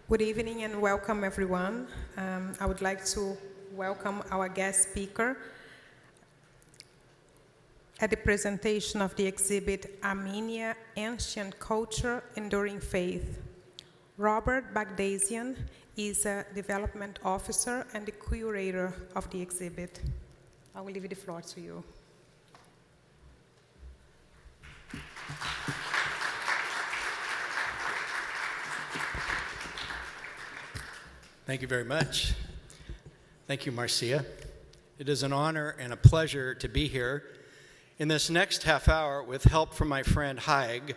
Good evening and welcome everyone. I would like to welcome our guest speaker at the presentation of the exhibit Armenia, Ancient Culture, Enduring Faith. Robert Bagdazian is a development officer and the curator of the exhibit. I will leave the floor to you. Thank you very much. Thank you, Marcia. It is an honor and a pleasure to be here. In this next half hour, with help from my friend Haig,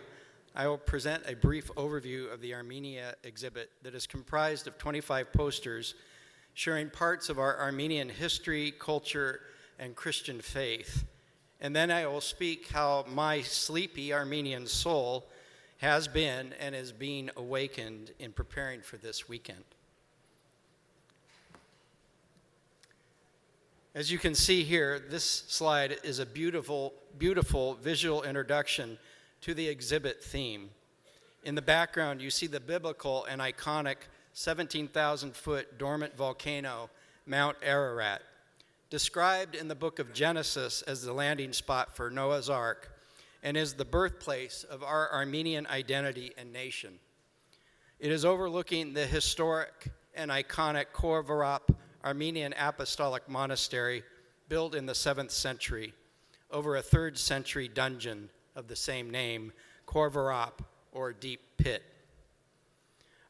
I will present a brief overview of the Armenia exhibit that is comprised of 25 posters sharing parts of our Armenian history, culture, and Christian faith. And then I will speak how my sleepy Armenian soul has been and is being awakened in preparing for this weekend. As you can see here, this slide is a beautiful, beautiful visual introduction to the exhibit theme. In the background, you see the biblical and iconic 17,000-foot dormant volcano, Mount Ararat, described in the book of Genesis as the landing spot for Noah's Ark and is the birthplace of our Armenian identity and nation. It is overlooking the historic and iconic Ararat Armenian Apostolic Monastery built in the 7th century over a 3rd century dungeon of the same name, Ararat, or Deep Pit.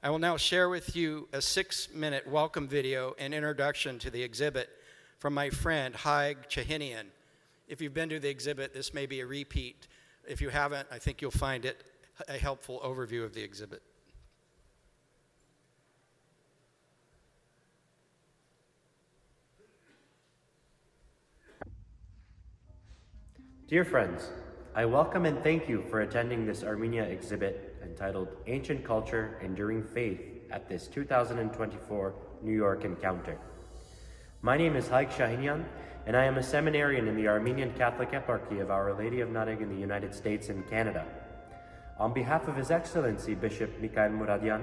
I will now share with you a 6-minute welcome video and introduction to the exhibit from my friend Haig Chahinian. If you've been to the exhibit, this may be a repeat. If you haven't, I think you'll find it a helpful overview of the exhibit. Dear friends, I welcome and thank you for attending this Armenia exhibit entitled Ancient Culture, Enduring Faith at this 2024 New York Encounter. My name is Haig Chahinian, and I am a seminarian in the Armenian Catholic Eparchy of Our Lady of Narig in the United States and Canada. On behalf of His Excellency Bishop Mikhail Muradian,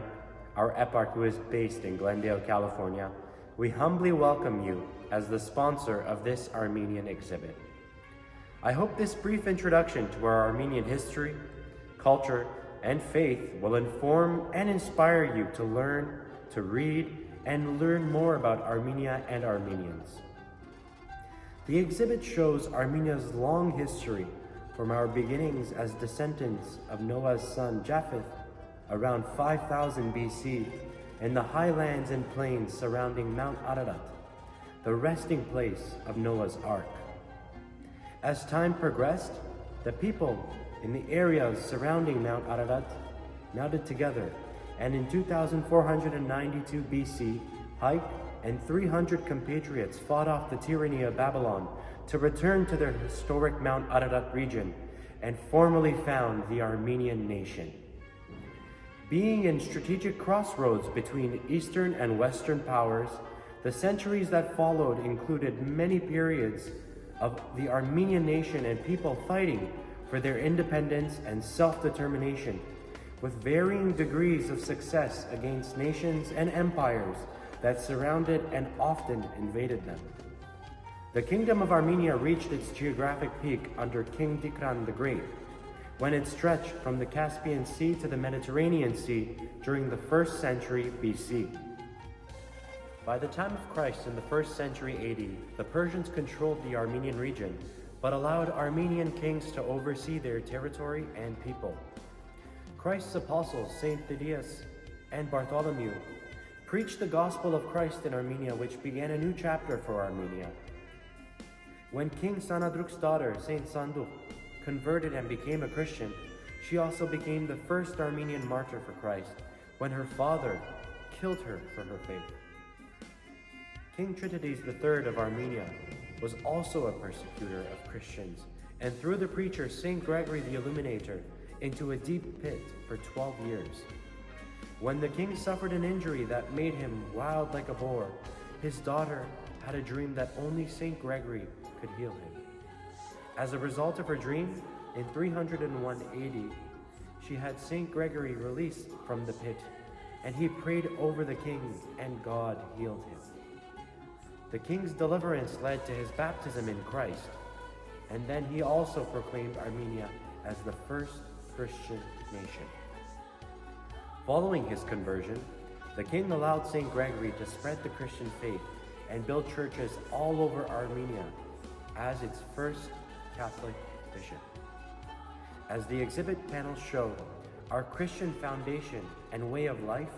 our eparch who is based in Glendale, California, we humbly welcome you as the sponsor of this Armenian exhibit. I hope this brief introduction to our Armenian history, culture, and faith will inform and inspire you to learn, to read, and learn more about Armenia and Armenians. The exhibit shows Armenia's long history from our beginnings as descendants of Noah's son Japheth around 5000 BC in the highlands and plains surrounding Mount Ararat, the resting place of Noah's Ark. As time progressed, the people in the areas surrounding Mount Ararat knitted together, and in 2492 BC, Haig and 300 compatriots fought off the tyranny of Babylon to return to their historic Mount Ararat region and formally found the Armenian nation. Being in strategic crossroads between Eastern and Western powers, the centuries that followed included many periods of the Armenian nation and people fighting for their independence and self-determination, with varying degrees of success against nations and empires that surrounded and often invaded them. The Kingdom of Armenia reached its geographic peak under King Dikran the Great, when it stretched from the Caspian Sea to the Mediterranean Sea during the 1st century BC. By the time of Christ in the 1st century AD, the Persians controlled the Armenian region, but allowed Armenian kings to oversee their territory and people. Christ's apostles, Saint Thaddeus and Bartholomew, preached the gospel of Christ in Armenia, which began a new chapter for Armenia. When King Sanadruk's daughter, Saint Sanduk, converted and became a Christian, she also became the first Armenian martyr for Christ, when her father killed her for her faith. King Tritides III of Armenia was also a persecutor of Christians, and threw the preacher Saint Gregory the Illuminator into a deep pit for 12 years. When the king suffered an injury that made him wild like a boar, his daughter had a dream that only Saint Gregory could heal him. As a result of her dream, in 301 AD, she had Saint Gregory released from the pit and he prayed over the king, and God healed him. The king's deliverance led to his baptism in Christ, and then he also proclaimed Armenia as the first Christian nation. Following his conversion, the king allowed St. Gregory to spread the Christian faith and build churches all over Armenia as its first Catholic bishop. As the exhibit panels show, our Christian foundation and way of life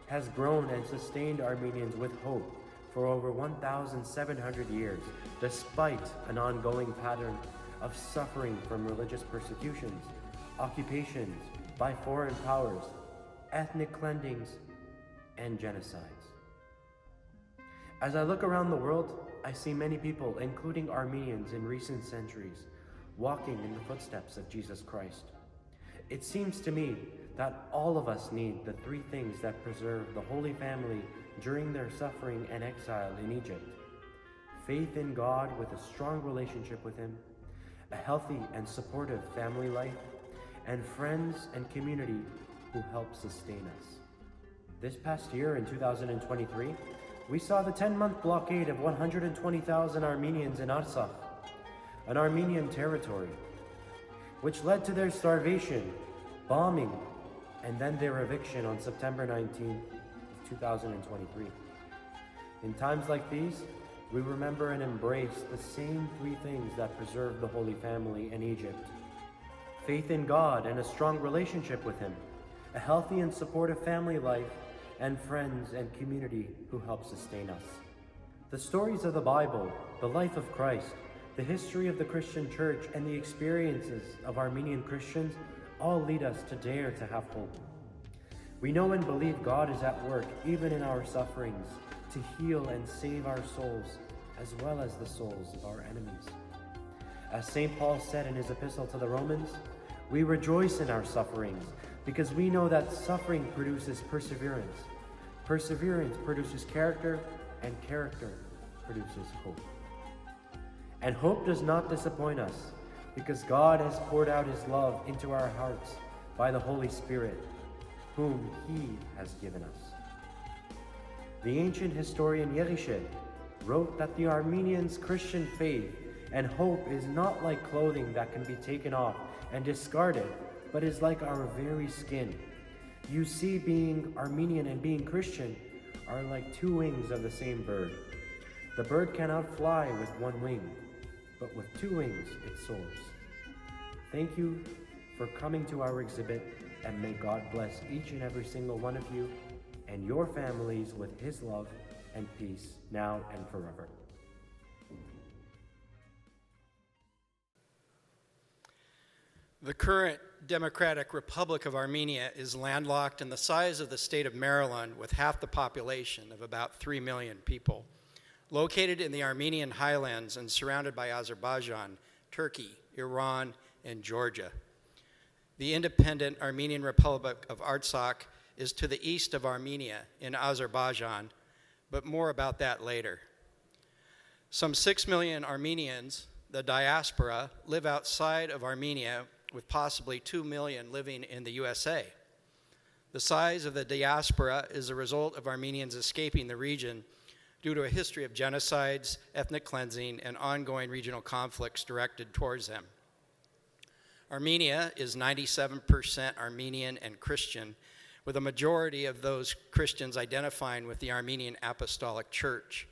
has grown and sustained Armenians with hope for over 1,700 years, despite an ongoing pattern of suffering from religious persecutions, occupations by foreign powers, ethnic cleansings, and genocides. As I look around the world, I see many people, including Armenians in recent centuries, walking in the footsteps of Jesus Christ. It seems to me that all of us need the three things that preserved the Holy Family during their suffering and exile in Egypt: faith in God with a strong relationship with Him, a healthy and supportive family life, and friends and community who help sustain us. This past year, in 2023, we saw the 10-month blockade of 120,000 Armenians in Artsakh, an Armenian territory, which led to their starvation, bombing, and then their eviction on September 19, 2023. In times like these, we remember and embrace the same three things that preserved the Holy Family in Egypt: faith in God and a strong relationship with Him, a healthy and supportive family life, and friends and community who help sustain us. The stories of the Bible, the life of Christ, the history of the Christian Church, and the experiences of Armenian Christians all lead us to dare to have hope. We know and believe God is at work even in our sufferings to heal and save our souls as well as the souls of our enemies. As St. Paul said in his epistle to the Romans, we rejoice in our sufferings because we know that suffering produces perseverance. Perseverance produces character, and character produces hope. And hope does not disappoint us because God has poured out His love into our hearts by the Holy Spirit, whom He has given us. The ancient historian Yerishe wrote that the Armenians' Christian faith and hope is not like clothing that can be taken off and discarded, but is like our very skin. You see, being Armenian and being Christian are like two wings of the same bird. The bird cannot fly with one wing, but with two wings it soars. Thank you for coming to our exhibit, and may God bless each and every single one of you and your families with His love and peace now and forever. The current Democratic Republic of Armenia is landlocked in the size of the state of Maryland with half the population of about 3 million people. Located in the Armenian highlands and surrounded by Azerbaijan, Turkey, Iran, and Georgia. The independent Armenian Republic of Artsakh is to the east of Armenia in Azerbaijan, but more about that later. Some 6 million Armenians, the diaspora, live outside of Armenia, with possibly 2 million living in the USA. The size of the diaspora is a result of Armenians escaping the region due to a history of genocides, ethnic cleansing, and ongoing regional conflicts directed towards them. Armenia is 97% Armenian and Christian, with a majority of those Christians identifying with the Armenian Apostolic Church.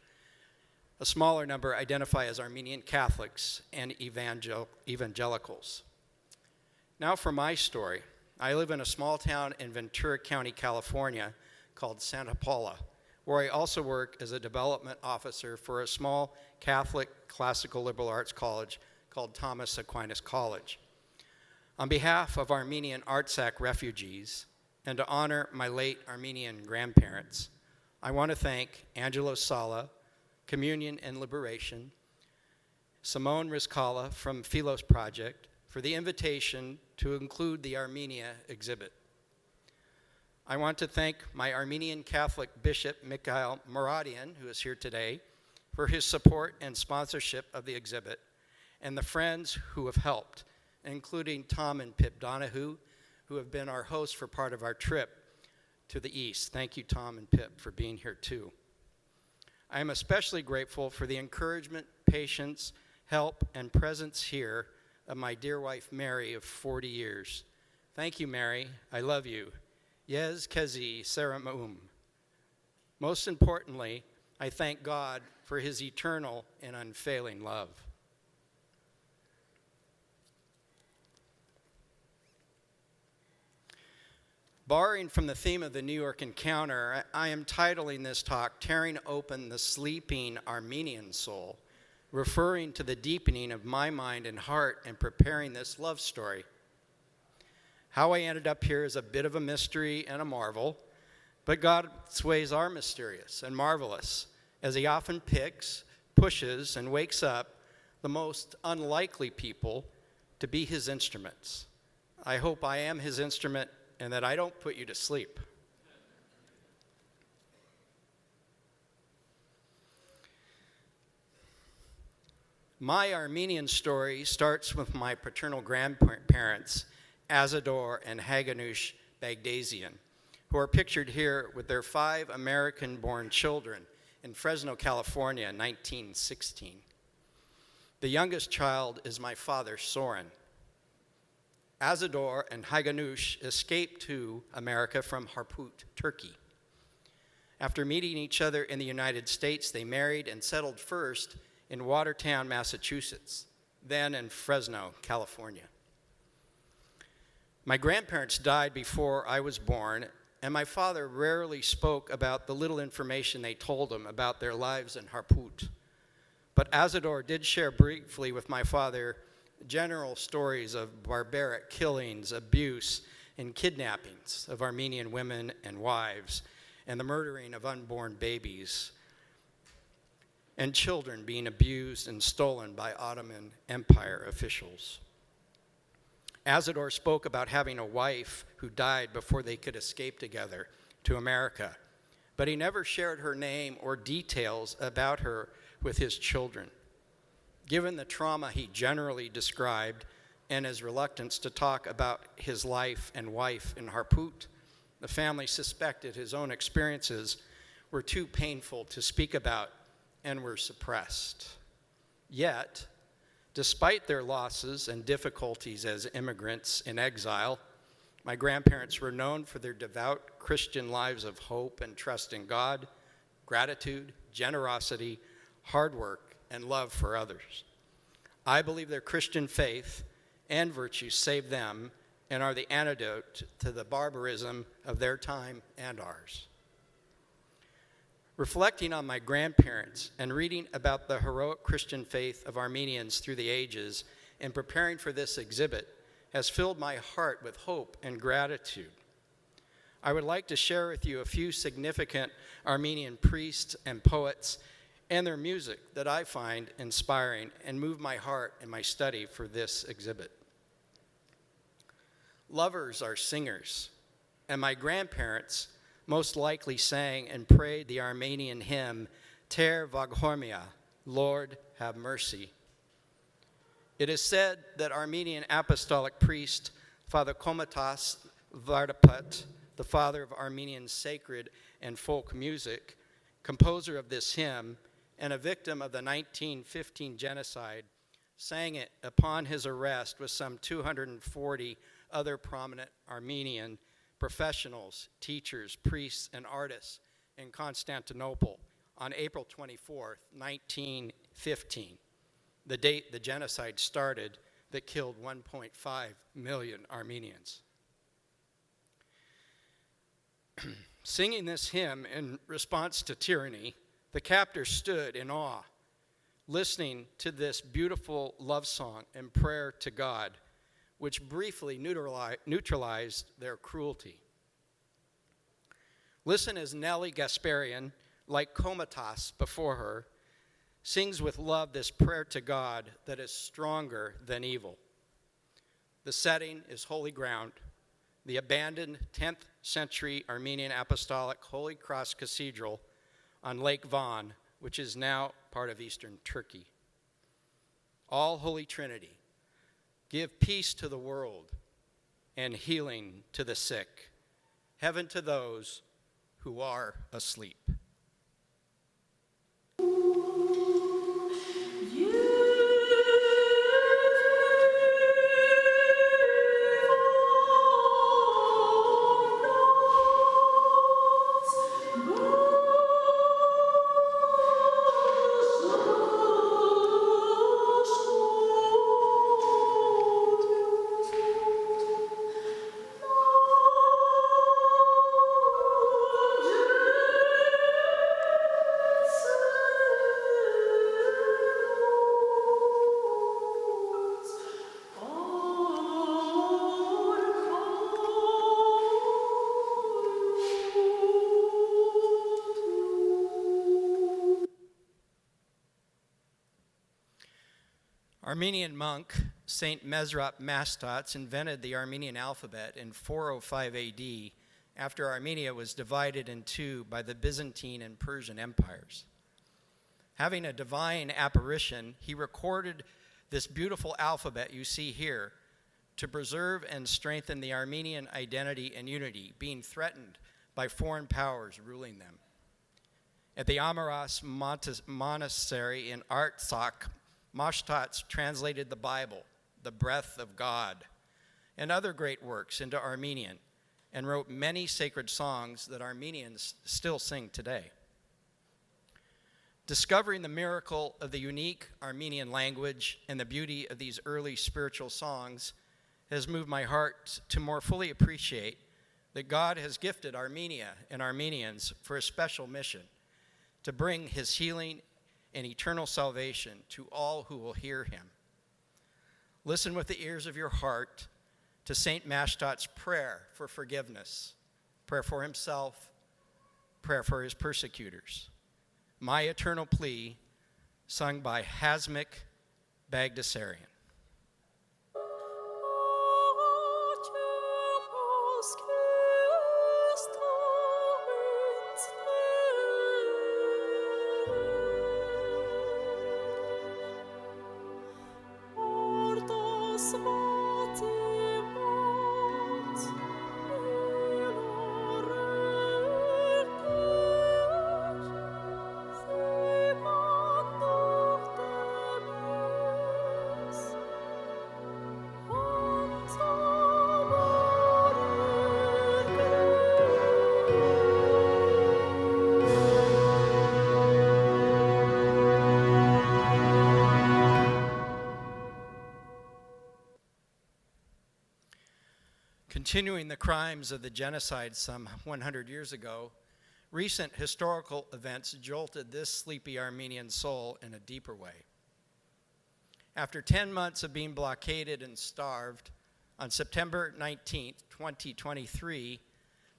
A smaller number identify as Armenian Catholics and evangelicals. Now for my story. I live in a small town in Ventura County, California, called Santa Paula, where I also work as a development officer for a small Catholic classical liberal arts college called Thomas Aquinas College. On behalf of Armenian Artsakh refugees, and to honor my late Armenian grandparents, I want to thank Angelo Sala, Communion and Liberation, Simone Rizkala from Philos Project, for the invitation to include the Armenia exhibit. I want to thank my Armenian Catholic Bishop, Mikhail Muradian, who is here today, for his support and sponsorship of the exhibit, and the friends who have helped, including Tom and Pip Donahue, who have been our hosts for part of our trip, to the east. Thank you, Tom and Pip, for being here too. I am especially grateful for the encouragement, patience, help, and presence here of my dear wife, Mary, of 40 years. Thank you, Mary. I love you. Yez Kezi Saramaum. Most importantly, I thank God for his eternal and unfailing love. Borrowing from the theme of the New York Encounter, I am titling this talk, Tearing Open the Sleeping Armenian Soul, referring to the deepening of my mind and heart in preparing this love story. How I ended up here is a bit of a mystery and a marvel, but God's ways are mysterious and marvelous, as he often picks, pushes, and wakes up the most unlikely people to be his instruments. I hope I am his instrument and that I don't put you to sleep. My Armenian story starts with my paternal grandparents, Azador and Haganush Bagdazian, who are pictured here with their 5 American-born children in Fresno, California in 1916. The youngest child is my father, Soren. Azador and Haganush escaped to America from Harput, Turkey. After meeting each other in the United States, they married and settled first in Watertown, Massachusetts, then in Fresno, California. My grandparents died before I was born, and my father rarely spoke about the little information they told him about their lives in Harput. But Azador did share briefly with my father general stories of barbaric killings, abuse, and kidnappings of Armenian women and wives, and the murdering of unborn babies, and children being abused and stolen by Ottoman Empire officials. Azador spoke about having a wife who died before they could escape together to America, but he never shared her name or details about her with his children. Given the trauma he generally described and his reluctance to talk about his life and wife in Harput, the family suspected his own experiences were too painful to speak about and were suppressed. Yet, despite their losses and difficulties as immigrants in exile, my grandparents were known for their devout Christian lives of hope and trust in God, gratitude, generosity, hard work, and love for others. I believe their Christian faith and virtues saved them and are the antidote to the barbarism of their time and ours. Reflecting on my grandparents and reading about the heroic Christian faith of Armenians through the ages and preparing for this exhibit has filled my heart with hope and gratitude. I would like to share with you a few significant Armenian priests and poets and their music that I find inspiring and move my heart in my study for this exhibit. Lovers are singers, and my grandparents most likely sang and prayed the Armenian hymn, Ter Vaghormia, Lord have mercy. It is said that Armenian apostolic priest Father Komitas Vardapet, the father of Armenian sacred and folk music, composer of this hymn, and a victim of the 1915 genocide, sang it upon his arrest with some 240 other prominent Armenian professionals, teachers, priests, and artists in Constantinople on April 24, 1915, the date the genocide started that killed 1.5 million Armenians. Singing this hymn in response to tyranny, the captors stood in awe, listening to this beautiful love song and prayer to God, which briefly neutralized their cruelty. Listen as Nellie Gasparian, like Komitas before her, sings with love this prayer to God that is stronger than evil. The setting is holy ground, the abandoned 10th century Armenian Apostolic Holy Cross Cathedral on Lake Van, which is now part of eastern Turkey. All Holy Trinity, give peace to the world and healing to the sick. heaven to those who are asleep. Armenian monk Saint Mesrop Mastats invented the Armenian alphabet in 405 AD after Armenia was divided in two by the Byzantine and Persian empires. Having a divine apparition, he recorded this beautiful alphabet you see here to preserve and strengthen the Armenian identity and unity, being threatened by foreign powers ruling them. At the Amaras Monastery in Artsakh, Mastats translated the Bible, the breath of God, and other great works into Armenian, and wrote many sacred songs that Armenians still sing today. Discovering the miracle of the unique Armenian language and the beauty of these early spiritual songs has moved my heart to more fully appreciate that God has gifted Armenia and Armenians for a special mission to bring his healing and eternal salvation to all who will hear him. Listen with the ears of your heart to Saint Mastats' prayer for forgiveness, prayer for himself, prayer for his persecutors. My Eternal Plea, sung by Hasmik Bagdazian. Continuing the crimes of the genocide some 100 years ago, recent historical events jolted this sleepy Armenian soul in a deeper way. After 10 months of being blockaded and starved, on September 19, 2023,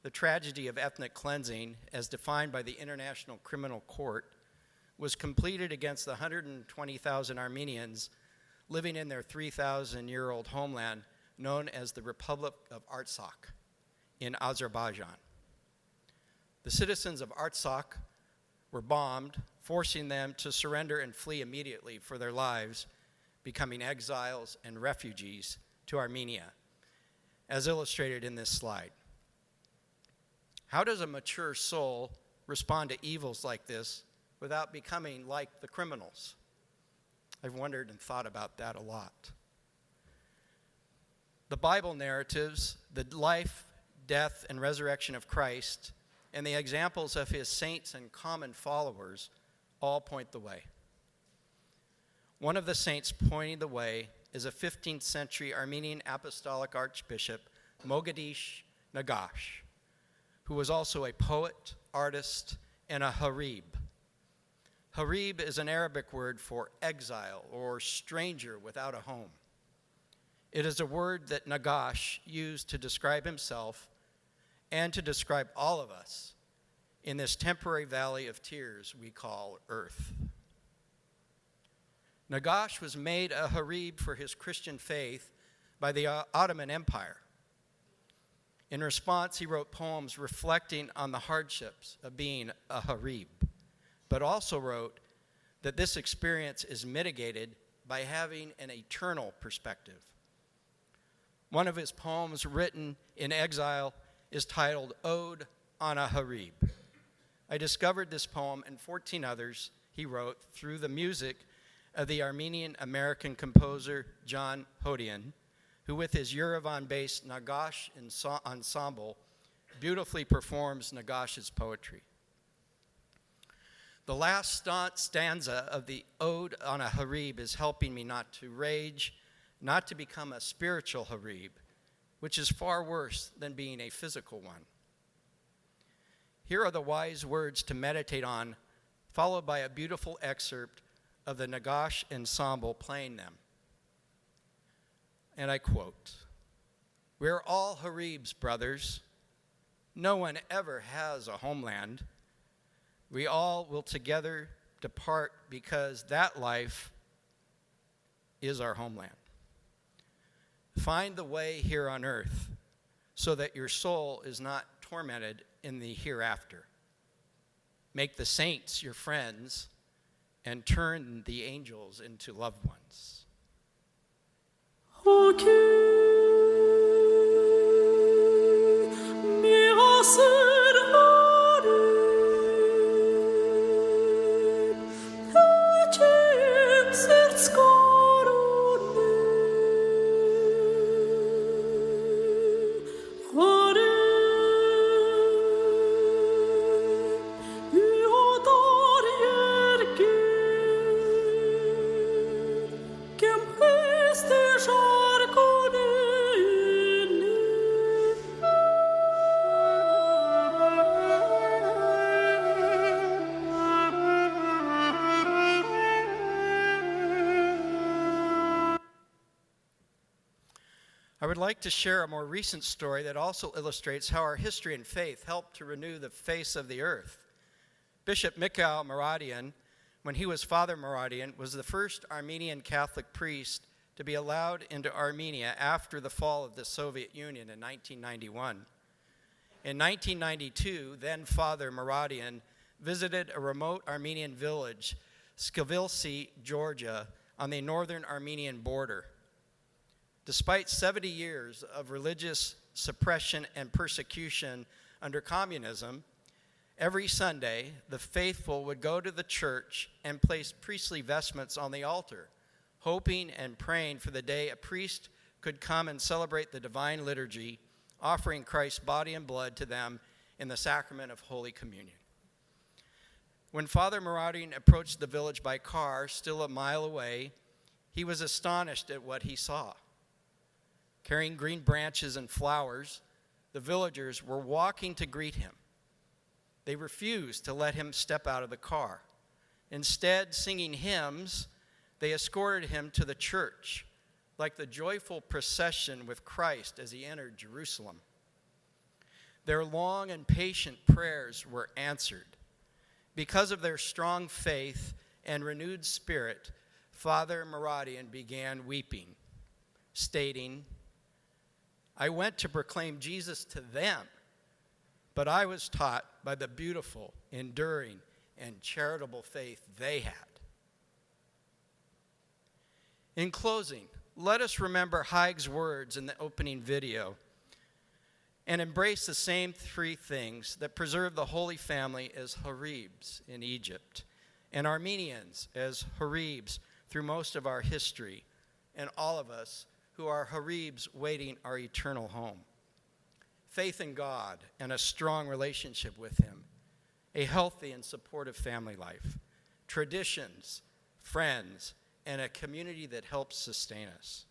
the tragedy of ethnic cleansing, as defined by the International Criminal Court, was completed against the 120,000 Armenians living in their 3,000-year-old homeland known as the Republic of Artsakh in Azerbaijan. The citizens of Artsakh were bombed, forcing them to surrender and flee immediately for their lives, becoming exiles and refugees to Armenia, as illustrated in this slide. How does a mature soul respond to evils like this without becoming like the criminals? I've wondered and thought about that a lot. The Bible narratives, the life, death, and resurrection of Christ, and the examples of his saints and common followers all point the way. One of the saints pointing the way is a 15th century Armenian apostolic archbishop, Mogadish Nagash, who was also a poet, artist, and a harib. Harib is an Arabic word for exile or stranger without a home. It is a word that Nagash used to describe himself and to describe all of us in this temporary valley of tears we call Earth. Nagash was made a harib for his Christian faith by the Ottoman Empire. In response, he wrote poems reflecting on the hardships of being a harib, but also wrote that this experience is mitigated by having an eternal perspective. One of his poems, written in exile is titled Ode on a Harib. I discovered this poem and 14 others he wrote through the music of the Armenian American composer John Hodian, who with his Yerevan-based Nagash ensemble beautifully performs Nagash's poetry. The last stanza of the Ode on a Harib is helping me not to rage, not to become a spiritual Harib, which is far worse than being a physical one. Here are the wise words to meditate on, followed by a beautiful excerpt of the Nagash ensemble playing them. And I quote, "We're all Haribs, brothers. No one ever has a homeland. We all will together depart because that life is our homeland. Find the way here on earth so that your soul is not tormented in the hereafter. Make the saints your friends and turn the angels into loved ones." I would like to share a more recent story that also illustrates how our history and faith helped to renew the face of the earth. Bishop Mikhail Maradian, when he was Father Maradian, was the first Armenian Catholic priest to be allowed into Armenia after the fall of the Soviet Union in 1991. In 1992, then Father Maradian visited a remote Armenian village, Skvilsi, Georgia, on the northern Armenian border. Despite 70 years of religious suppression and persecution under communism, every Sunday, the faithful would go to the church and place priestly vestments on the altar, hoping and praying for the day a priest could come and celebrate the divine liturgy, offering Christ's body and blood to them in the sacrament of Holy Communion. When Father Maradian approached the village by car, still a mile away, he was astonished at what he saw. Carrying green branches and flowers, the villagers were walking to greet him. They refused to let him step out of the car. Instead, singing hymns, they escorted him to the church, like the joyful procession with Christ as he entered Jerusalem. Their long and patient prayers were answered. Because of their strong faith and renewed spirit, Father Maradian began weeping, stating, "I went to proclaim Jesus to them, but I was taught by the beautiful, enduring, and charitable faith they had." In closing, let us remember Haig's words in the opening video and embrace the same three things that preserve the Holy Family as Haribs in Egypt and Armenians as Haribs through most of our history, and all of us who are Haribs waiting our eternal home. Faith in God and a strong relationship with Him, a healthy and supportive family life, traditions, friends, and a community that helps sustain us.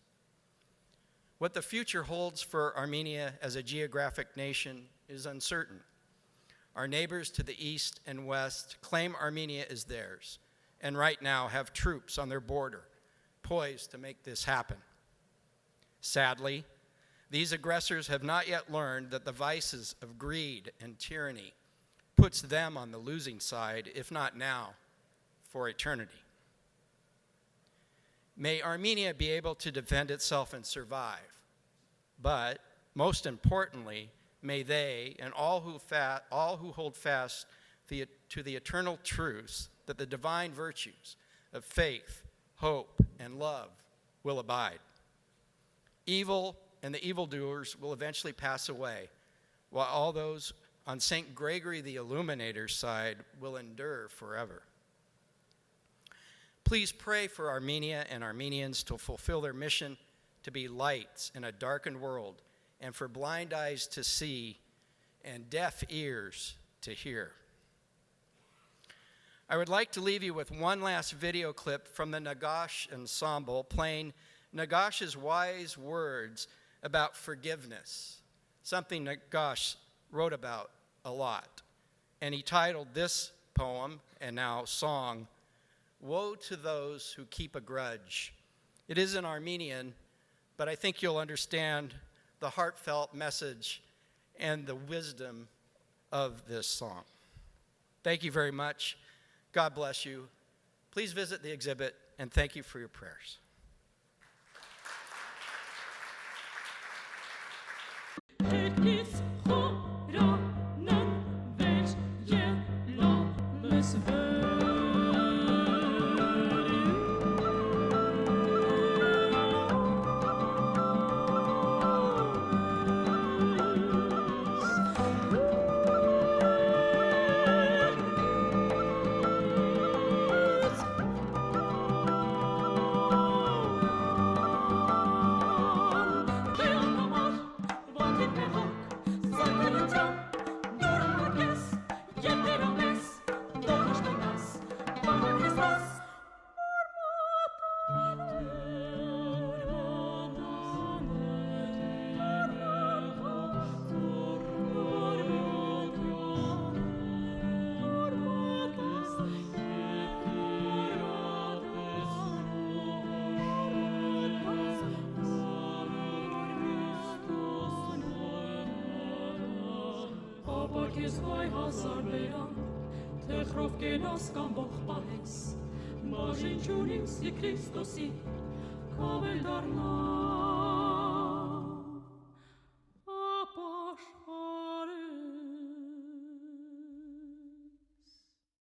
What the future holds for Armenia as a geographic nation is uncertain. Our neighbors to the east and west claim Armenia is theirs, and right now have troops on their border, poised to make this happen. Sadly, these aggressors have not yet learned that the vices of greed and tyranny puts them on the losing side, if not now, for eternity. May Armenia be able to defend itself and survive, but most importantly, may they and all who hold fast to the eternal truths that the divine virtues of faith, hope, and love will abide. Evil and the evildoers will eventually pass away, while all those on St. Gregory the Illuminator's side will endure forever. Please pray for Armenia and Armenians to fulfill their mission to be lights in a darkened world, and for blind eyes to see and deaf ears to hear. I would like to leave you with one last video clip from the Nagash Ensemble playing Nagash's wise words about forgiveness, something Nagash wrote about a lot. And he titled this poem, and now song, Woe to Those Who Keep a Grudge. It is in Armenian, but I think you'll understand the heartfelt message and the wisdom of this song. Thank you very much. God bless you. Please visit the exhibit, and thank you for your prayers. Christosi, Kovel Darna.